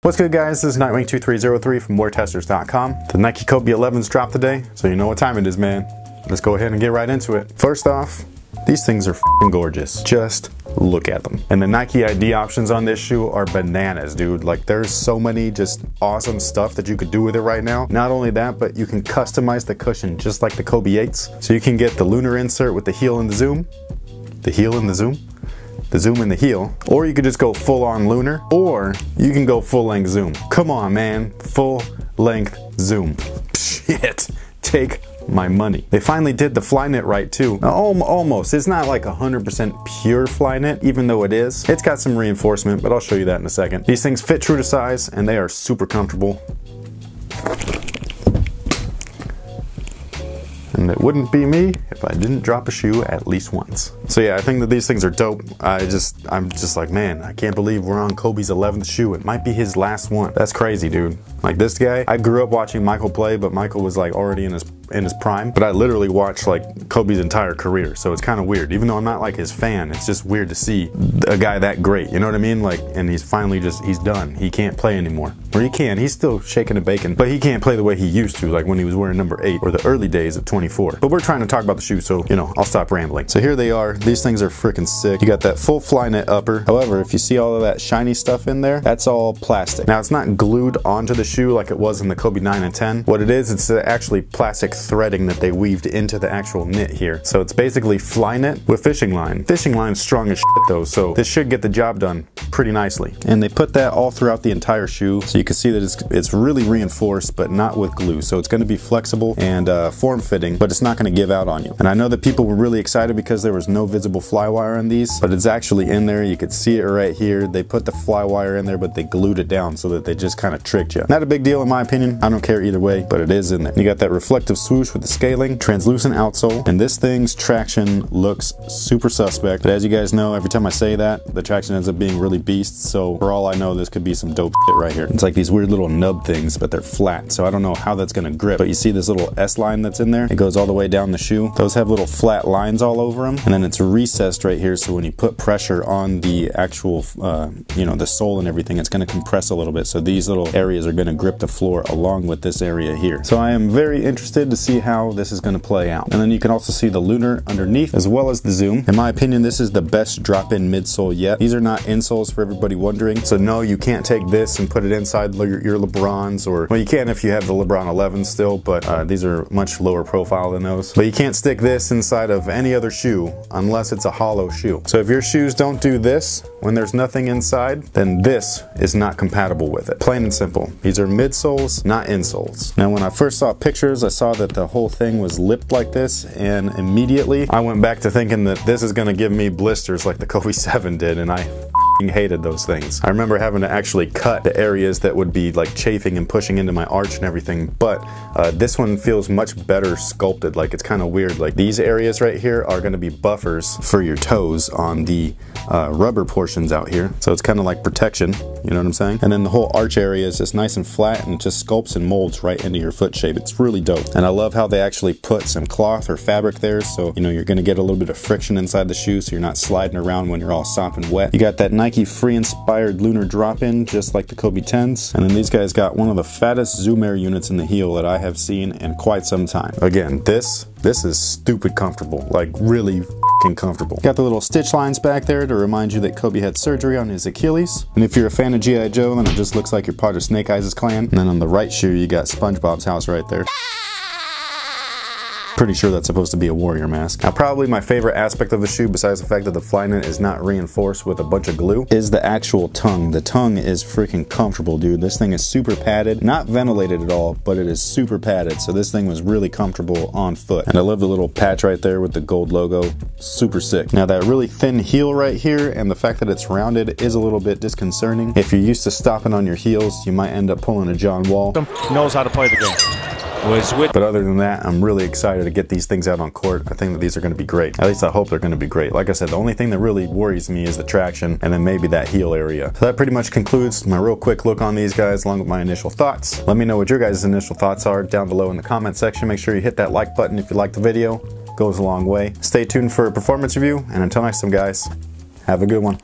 What's good, guys? This is Nightwing2303 from WearTesters.com. The Nike Kobe 11s dropped today, so you know what time it is, man. Let's go ahead and get right into it. First off, these things are f***ing gorgeous. Just look at them. And the Nike ID options on this shoe are bananas, dude. Like, there's so many just awesome stuff that you could do with it right now. Not only that, but you can customize the cushion just like the Kobe 8s. So you can get the lunar insert with the heel and the zoom. The heel and the zoom. The zoom and the heel, or you could just go full on lunar, or you can go full length zoom. Come on, man, full length zoom. Shit, take my money. They finally did the Flyknit right too. Almost. It's not like 100% pure Flyknit, even though it is. It's got some reinforcement, but I'll show you that in a second. These things fit true to size, and they are super comfortable. And it wouldn't be me if I didn't drop a shoe at least once. So yeah, I think that these things are dope. I'm just like, man, I can't believe we're on Kobe's 11th shoe. It might be his last one. That's crazy, dude. Like, this guy, I grew up watching Michael play, but Michael was like already in his prime. But I literally watched like Kobe's entire career, so it's kind of weird. Even though I'm not like his fan, it's just weird to see a guy that great. You know what I mean? Like, and he's finally he's done. He can't play anymore. Or he can. He's still shaking and baking, but he can't play the way he used to, like when he was wearing number 8 or the early days of 24. But we're trying to talk about the shoe, so you know, I'll stop rambling. So here they are. These things are freaking sick. You got that full Flyknit upper. However, if you see all of that shiny stuff in there, that's all plastic. Now, it's not glued onto the shoe like it was in the Kobe 9 and 10. What it is, it's actually plastic threading that they weaved into the actual knit here. So it's basically Flyknit with fishing line. Fishing line's strong as shit though, so this should get the job done pretty nicely. And they put that all throughout the entire shoe, so you can see that it's really reinforced, but not with glue. So it's going to be flexible and form-fitting, but it's not going to give out on you. And I know that people were really excited because there was no visible fly wire on these, but it's actually in there. You could see it right here. They put the fly wire in there, but they glued it down so that they just kind of tricked you. Not a big deal in my opinion. I don't care either way, but it is in there. You got that reflective swoosh with the scaling, translucent outsole, and this thing's traction looks super suspect. But as you guys know, every time I say that, the traction ends up being really beast. So for all I know, this could be some dope shit right here. It's like these weird little nub things, but they're flat. So I don't know how that's gonna grip. But you see this little S line that's in there? It goes all the way down the shoe. Those have little flat lines all over them. And then it's recessed right here. So when you put pressure on the actual, you know, the sole and everything, it's gonna compress a little bit. So these little areas are gonna grip the floor along with this area here. So I am very interested to see how this is gonna play out. And then you can also see the lunar underneath as well as the zoom. In my opinion, this is the best drop-in midsole yet. These are not insoles for everybody wondering. So no, you can't take this and put it inside your LeBrons, or, well, you can if you have the LeBron 11 still, but these are much lower profile than those. But you can't stick this inside of any other shoe unless it's a hollow shoe. So if your shoes don't do this when there's nothing inside, then this is not compatible with it. Plain and simple. These are midsoles, not insoles. Now, when I first saw pictures, I saw that the whole thing was lipped like this, and immediately I went back to thinking that this is gonna give me blisters like the Kobe 7 did, and I hated those things. I remember having to actually cut the areas that would be like chafing and pushing into my arch and everything, but this one feels much better sculpted. Like, it's kind of weird. Like, these areas right here are going to be buffers for your toes on the rubber portions out here, so it's kind of like protection, you know what I'm saying? And then the whole arch area is just nice and flat, and it just sculpts and molds right into your foot shape. It's really dope. And I love how they actually put some cloth or fabric there, so you know you're going to get a little bit of friction inside the shoe, so you're not sliding around when you're all sopping wet. You got that Nike free inspired lunar drop-in just like the Kobe 10s, and then these guys got one of the fattest zoom air units in the heel that I have seen in quite some time. Again, this is stupid comfortable, like really f***ing comfortable. Got the little stitch lines back there to remind you that Kobe had surgery on his Achilles. And if you're a fan of G.I. Joe, then it just looks like you're part of Snake Eyes' clan. And then on the right shoe, you got SpongeBob's house right there. Pretty sure that's supposed to be a warrior mask. Now, probably my favorite aspect of the shoe, besides the fact that the Flyknit is not reinforced with a bunch of glue, is the actual tongue. The tongue is freaking comfortable, dude. This thing is super padded. Not ventilated at all, but it is super padded. So this thing was really comfortable on foot. And I love the little patch right there with the gold logo. Super sick. Now, that really thin heel right here and the fact that it's rounded is a little bit disconcerting. If you're used to stopping on your heels, you might end up pulling a John Wall. Knows how to play the game. But other than that, I'm really excited to get these things out on court. I think that these are going to be great. At least I hope they're going to be great. Like I said, the only thing that really worries me is the traction and then maybe that heel area. So that pretty much concludes my real quick look on these guys along with my initial thoughts. Let me know what your guys' initial thoughts are down below in the comment section. Make sure you hit that like button if you liked the video. It goes a long way. Stay tuned for a performance review, and until next time, guys, have a good one.